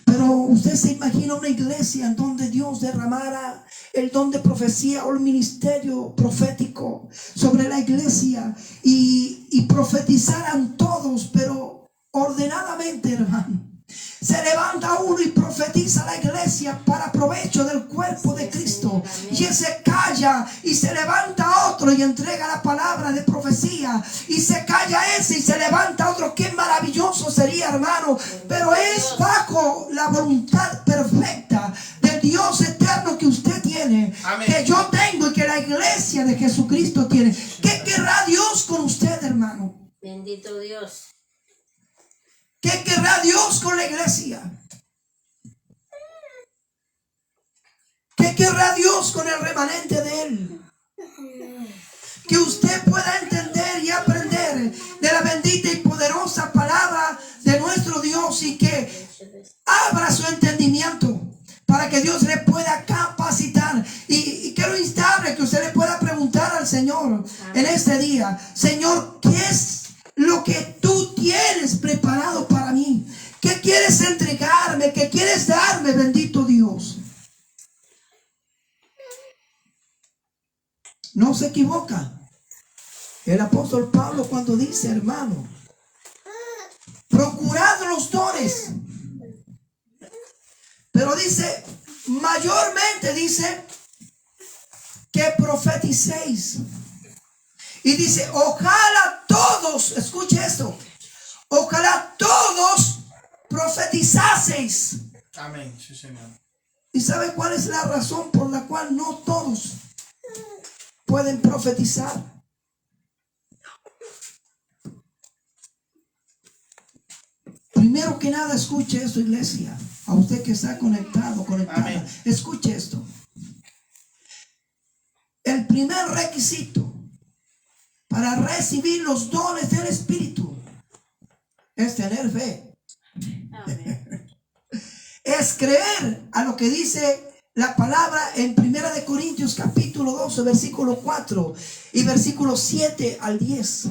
S1: Pero usted se imagina una iglesia en donde Dios derramara el don de profecía o el ministerio profético sobre la iglesia y profetizaran todos, pero ordenadamente, hermano. Se levanta uno y profetiza la iglesia para provecho del cuerpo de Cristo. Y él se calla y se levanta otro y entrega la palabra de profecía. Y se calla ese y se levanta otro. Qué maravilloso sería, hermano. Pero es bajo la voluntad perfecta del Dios eterno que usted tiene.
S3: Amén.
S1: Que yo tengo y que la iglesia de Jesucristo tiene. ¿Qué querrá Dios con usted, hermano?
S2: Bendito Dios.
S1: ¿Qué querrá Dios con la iglesia? ¿Qué querrá Dios con el remanente de Él? Que usted pueda entender y aprender de la bendita y poderosa palabra de nuestro Dios y que abra su entendimiento para que Dios le pueda capacitar. Y quiero instarle que usted le pueda preguntar al Señor en este día: Señor, ¿qué es lo que tú tienes preparado para mí? ¿Qué quieres entregarme? ¿Qué quieres darme, bendito Dios? No se equivoca el apóstol Pablo cuando dice, hermano, procurad los dones. Pero dice, mayormente dice que profeticéis. Y dice, ojalá todos, escuche esto, ojalá todos profetizaseis.
S3: Amén. Sí, Señor.
S1: ¿Y sabe cuál es la razón por la cual no todos pueden profetizar? Primero que nada, escuche esto, iglesia. A usted que está conectado, conectada.
S3: Amén.
S1: Escuche esto. El primer requisito para recibir los dones del Espíritu es tener fe.
S2: Amén.
S1: Es creer a lo que dice la palabra en 1 de Corintios capítulo 12, versículo 4 y versículo 7 al 10.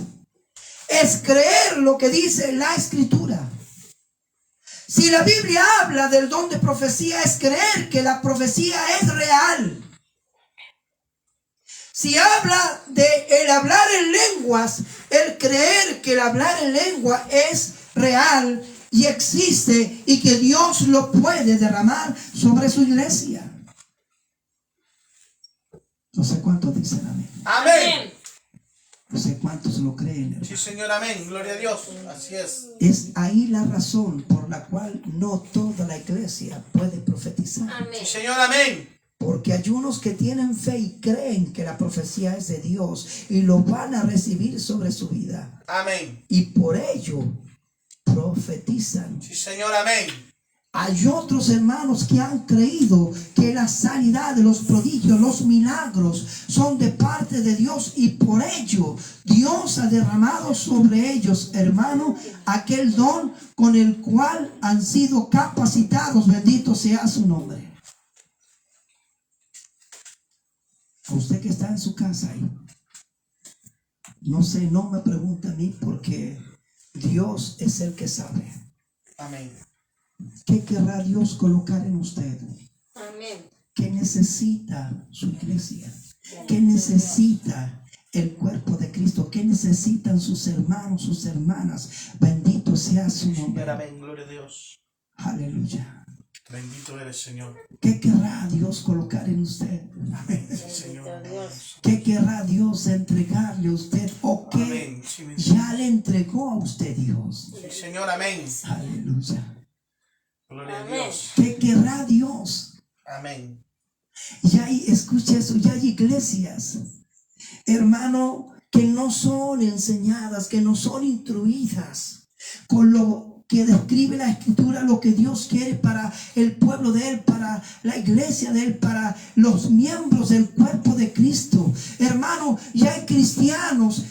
S1: Es creer lo que dice la Escritura. Si la Biblia habla del don de profecía, es creer que la profecía es real. Si habla de el hablar en lenguas, el creer que el hablar en lengua es real y existe y que Dios lo puede derramar sobre su iglesia. No sé cuántos dicen amén.
S3: Amén.
S1: No sé cuántos lo creen, hermano.
S3: Sí, Señor, amén. Gloria a Dios. Así es.
S1: Es ahí la razón por la cual no toda la iglesia puede profetizar.
S3: Sí,
S2: Amén.
S3: Señor, amén.
S1: Porque hay unos que tienen fe y creen que la profecía es de Dios y lo van a recibir sobre su vida.
S3: Amén.
S1: Y por ello profetizan.
S3: Sí, Señor, amén.
S1: Hay otros hermanos que han creído que la sanidad, los prodigios, los milagros son de parte de Dios y por ello Dios ha derramado sobre ellos, hermano, aquel don con el cual han sido capacitados. Bendito sea su nombre. A usted que está en su casa ahí, no sé, no me pregunte a mí porque Dios es el que sabe.
S3: Amén.
S1: ¿Qué querrá Dios colocar en usted?
S2: Amén.
S1: ¿Qué necesita su iglesia? ¿Qué necesita el cuerpo de Cristo? ¿Qué necesitan sus hermanos, sus hermanas? Bendito sea su
S3: Señor,
S1: nombre.
S3: amén. Gloria a Dios.
S1: Aleluya.
S3: Bendito eres, Señor.
S1: ¿Qué querrá Dios colocar en usted?
S3: Amén. Sí, Señor.
S2: Bendito Dios.
S1: ¿Qué querrá Dios entregarle a usted? ¿O qué
S3: Amén. Sí, mi-
S1: ya le entregó a usted Dios?
S3: Sí, Señor, amén.
S1: Aleluya.
S3: Gloria a
S2: Amén.
S3: Dios.
S1: ¿Qué querrá Dios?
S3: Amén.
S1: Ya hay, escuche eso, ya hay iglesias, hermano, que no son enseñadas, que no son instruidas con lo que describe la Escritura, lo que Dios quiere para el pueblo de Él, para la iglesia de Él, para los miembros del cuerpo de Cristo. Hermano, ya hay cristianos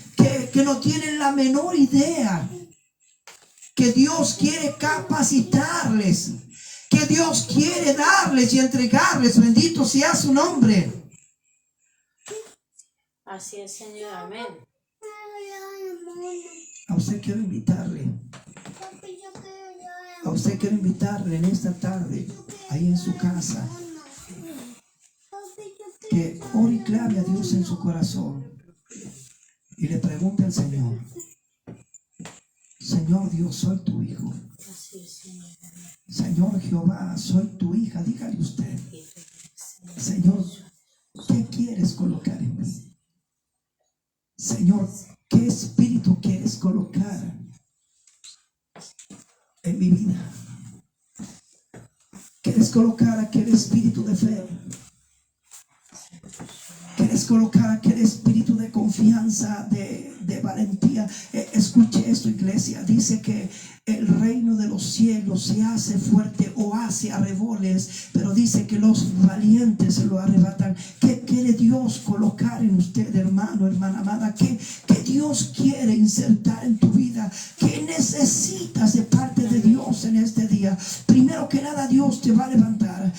S1: que no tienen la menor idea que Dios quiere capacitarles, que Dios quiere darles y entregarles. Bendito sea su nombre.
S2: Así es, Señor. Amén.
S1: A usted quiero invitarle, a usted quiero invitarle en esta tarde, ahí en su casa, que ore y clame a Dios en su corazón y le pregunte al Señor: Señor Dios, soy tu hijo.
S2: Así es, Señor.
S1: Señor Jehová, soy tu hija. Dígale usted: Señor, ¿qué quieres colocar en mí? Señor, ¿qué espíritu quieres colocar en mi vida? ¿Quieres colocar aquel espíritu de fe? ¿Quieres colocar aquel espíritu de confianza, de valentía? Escuche esto, iglesia. Dice que el reino de los cielos se hace fuerte o hace arreboles, pero dice que los valientes se lo arrebatan. ¿Qué quiere Dios colocar en usted, hermano, hermana amada? ¿Qué Dios quiere insertar en tu vida? ¿Qué necesitas de parte de Dios en este día? Primero que nada, Dios te va a levantar,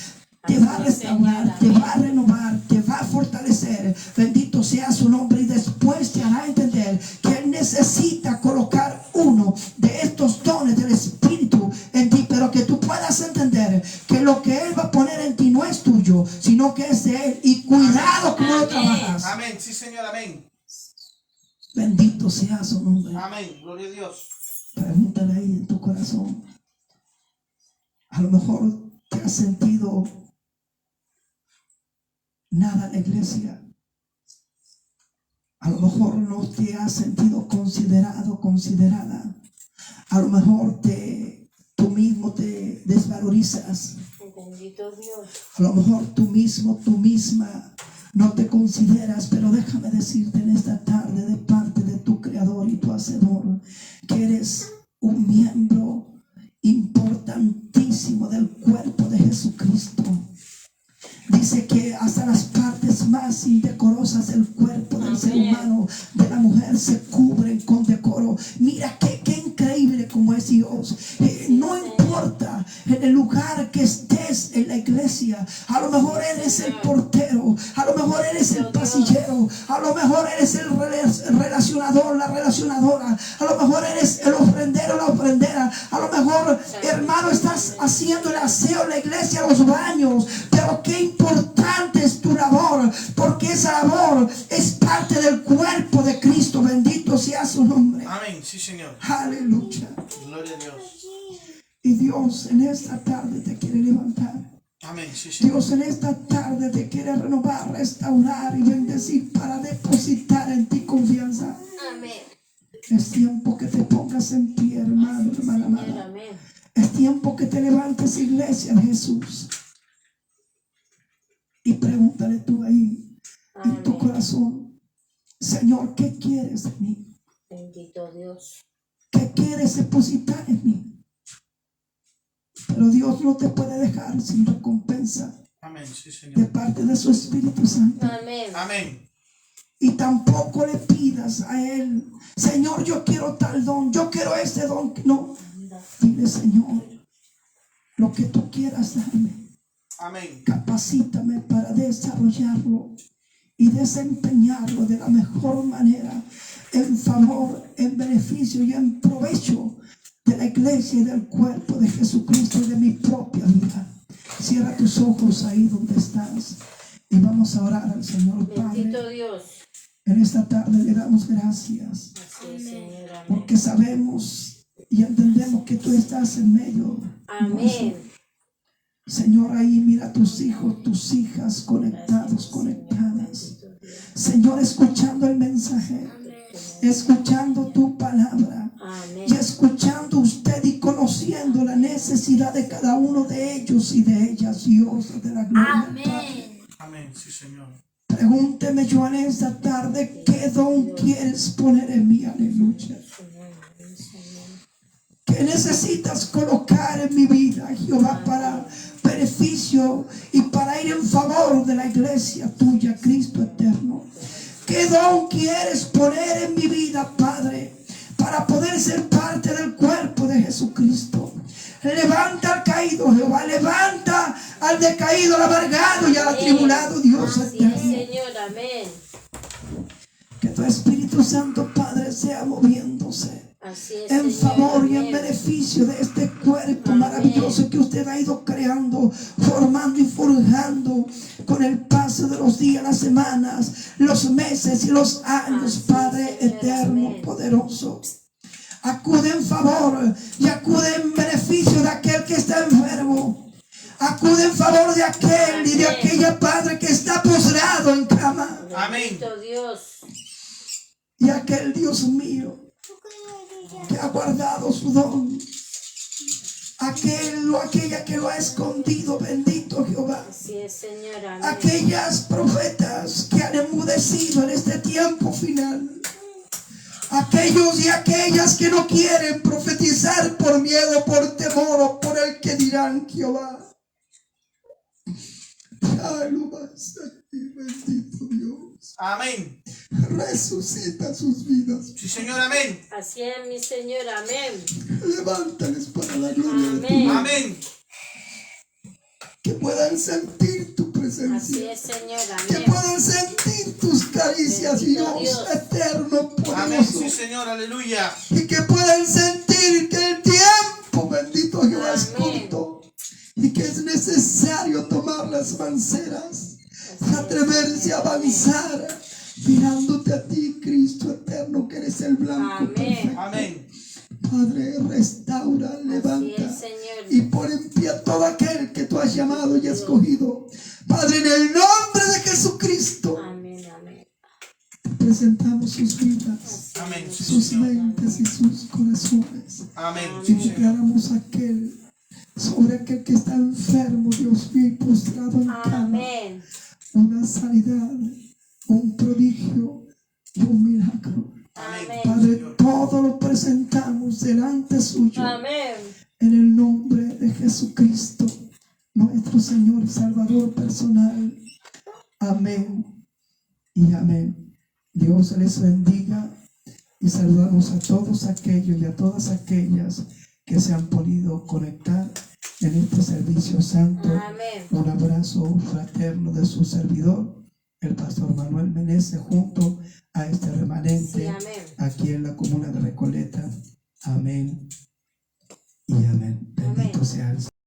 S1: te va a restaurar, te va a renovar, te va a fortalecer. Bendito sea su nombre. Y después te hará entender que Él necesita colocar uno de estos dones del Espíritu en ti, pero que tú puedas entender que lo que Él va a poner en ti no es tuyo, sino que es de Él. Y cuidado cómo lo trabajas.
S3: Amén. Sí, Señor, amén.
S1: Bendito sea su nombre.
S3: Amén. Gloria a Dios.
S1: Pregúntale ahí en tu corazón. A lo mejor te has sentido nada en la iglesia. A lo mejor no te has sentido considerado, considerada. A lo mejor tú mismo te desvalorizas.
S2: Bendito Dios.
S1: A lo mejor tú mismo, tú misma no te consideras, pero déjame decirte en esta tarde, de parte de tu Creador y tu Hacedor, que eres un miembro importantísimo del cuerpo de Jesucristo. Dice que hasta las partes más indecorosas del cuerpo del ser humano, de la mujer, se cubren con decoro. Mira qué increíble como es Dios. No importa en el lugar que estés en la iglesia. A lo mejor eres el portero, a lo mejor eres el pasillero, a lo mejor eres el relacionador, la relacionadora, a lo mejor eres el ofrendero, la ofrendera, a lo mejor, hermano, estás haciendo el aseo en la iglesia, los baños. Pero qué importante es tu labor, porque esa labor es parte del cuerpo de Cristo. Bendito sea su nombre.
S3: Amén. Sí, Señor.
S1: Aleluya.
S3: Gloria a Dios.
S1: Y Dios en esta tarde te quiere levantar.
S3: Amén. Sí, Señor.
S1: Dios en esta tarde te quiere renovar, restaurar y bendecir para depositar en ti confianza.
S2: Amén.
S1: Es tiempo que te pongas en pie, hermano, hermana
S2: Señor,
S1: amada.
S2: amén.
S1: Es tiempo que te levantes, iglesia de Jesús. Y pregúntale tú ahí en tu
S2: Amén.
S1: corazón: Señor, ¿qué quieres de mí?
S2: Bendito Dios.
S1: ¿Qué quieres depositar en mí? Pero Dios no te puede dejar sin recompensa
S3: Amén. Sí,
S1: de
S3: Señor.
S1: parte de su Espíritu Santo.
S2: Amén.
S3: Amén.
S1: Y tampoco le pidas a Él: Señor, yo quiero tal don, yo quiero este don. No, dile: Señor, lo que tú quieras darme,
S3: Amén.
S1: capacítame para desarrollarlo y desempeñarlo de la mejor manera, en favor, en beneficio y en provecho de la iglesia y del cuerpo de Jesucristo y de mi propia vida. Cierra tus ojos ahí donde estás y vamos a orar al Señor.
S2: Bendito
S1: Padre,
S2: Dios.
S1: en esta tarde le damos gracias
S2: Así es, Señor. Amén.
S1: porque sabemos y entendemos que tú estás en medio
S2: Amén.
S1: nuestro. Señor, ahí mira a tus hijos, tus hijas conectados, conectadas. Señor, escuchando el mensaje, escuchando tu palabra
S2: Amén.
S1: y escuchando usted y conociendo la necesidad de cada uno de ellos y de ellas. Dios de la gloria. Padre,
S3: Amén. Sí, Señor.
S1: pregúnteme yo en esta tarde: ¿qué don quieres poner en mí? Aleluya. ¿Qué necesitas colocar en mi vida, Jehová, para beneficio y para ir en favor de la iglesia tuya, Cristo eterno? ¿Qué don quieres poner en mi vida, Padre, para poder ser parte del cuerpo de Jesucristo? Levanta al caído, Jehová, levanta al decaído, al amargado y al atribulado, Dios
S2: Así es,
S1: eterno.
S2: Señor. Amén.
S1: Que tu Espíritu Santo, Padre, sea moviéndose
S2: Así es,
S1: en
S2: Señor.
S1: favor y en
S2: Amén.
S1: beneficio de este cuerpo
S2: Amén.
S1: maravilloso que usted ha ido creando, formando y forjando con el paso de los días, las semanas, los meses y los años.
S2: Así,
S1: Padre
S2: Señor.
S1: eterno,
S2: Amén.
S1: poderoso, acude en favor y acude en beneficio de aquel que está enfermo. Acude en favor de aquel y de
S2: Amén.
S1: aquella, Padre, que está postrado en cama.
S3: Amén.
S2: Bendito Dios.
S1: Y aquel, Dios mío, que ha guardado su don, aquel o aquella que lo ha escondido. Bendito Jehová.
S2: Así es, Señor. Amén.
S1: Aquellas profetas que han enmudecido en este tiempo final, aquellos y aquellas que no quieren profetizar por miedo, por temor o por el que dirán, Jehová. Bendito Dios,
S3: Amén.
S1: resucita sus vidas,
S3: Sí, Señor. Amén.
S2: Así es, mi Señor. Amén.
S1: levántales para la gloria de tu
S2: Amén.
S1: nombre.
S3: Amén.
S1: Que puedan sentir tu
S2: Así
S1: presencia,
S2: es, Señor.
S1: que
S2: Amén.
S1: puedan sentir tus caricias,
S2: Bendito
S1: Dios
S2: Dios.
S1: eterno,
S3: Amén.
S1: poderoso.
S3: Sí, Señor. Aleluya.
S1: Y que puedan sentir que el tiempo, bendito Jehová, es
S2: Amén.
S1: corto y que es necesario tomar las manceras,
S2: Así es,
S1: atreverse a
S2: Señor.
S1: avanzar, mirándote a ti, Cristo eterno, que eres el blanco
S2: Amén.
S1: perfecto.
S3: Amén.
S1: Padre, restaura,
S2: Así
S1: levanta
S2: es, Señor.
S1: y pon en pie a todo aquel que tú has llamado y escogido. Padre, en el nombre de Jesucristo,
S2: Amén. Amén.
S1: te presentamos sus vidas,
S2: Así
S3: Amén.
S2: es.
S3: Sí,
S1: sus
S3: Señor.
S1: mentes y sus corazones.
S3: Amén.
S1: Y
S3: Sí, Señor.
S1: declaramos sobre aquel que está enfermo, Dios mío, y postrado en cama,
S2: Amén.
S1: una sanidad, un prodigio y un milagro.
S2: Amén.
S1: Padre, todo lo presentamos delante suyo,
S2: Amén.
S1: en el nombre de Jesucristo, nuestro Señor y Salvador personal. Amén y amén. Dios les bendiga y saludamos a todos aquellos y a todas aquellas que se han podido conectar en este servicio santo.
S2: Amén.
S1: Un abrazo fraterno de su servidor, el pastor Manuel Meneses, junto a este
S2: Sí,
S1: remanente
S2: amén.
S1: aquí en la comuna de Recoleta. Amén y amén. Bendito sea el Señor.